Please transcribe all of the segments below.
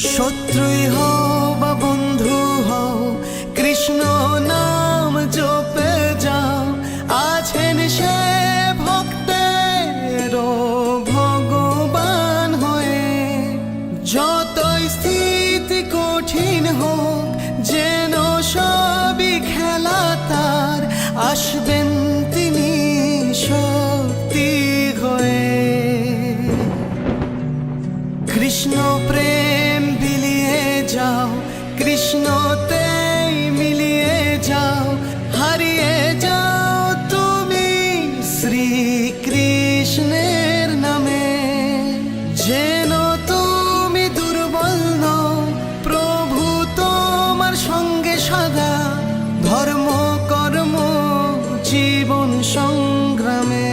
শত্রুই হও বা বন্ধু হও, কৃষ্ণ নাম জপে যাও। আছেন সে ভক্তের ভগবান হয়ে। যতই স্থিতি কঠিন হোক, যেন সবই খেলা তার, আসবেন তিনি শক্তি হয়ে। কৃষ্ণ প্রেম বিলিয়ে যাও, কৃষ্ণতেই মিলিয়ে যাও, হারিয়ে যাও তুমি শ্রীকৃষ্ণের নামে। যেন তুমি দুর্বল নও, প্রভু তোমার সঙ্গে সদা, ধর্ম কর্ম জীবন সংগ্রামে।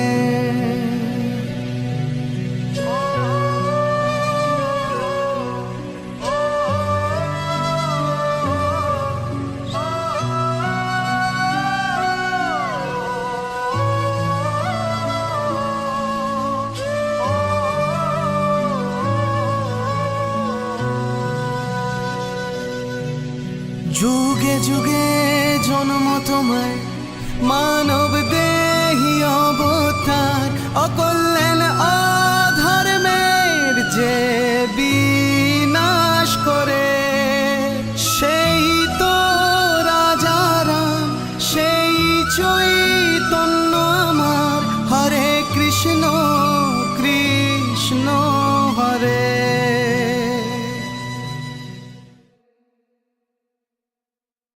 যুগে যুগে জন্ম তোমায়, মানব দেহি অবতার, অকল্যাণ অধর্মের যে বিনাশ করে। সেই তো রাজা রাম, সেই চৈ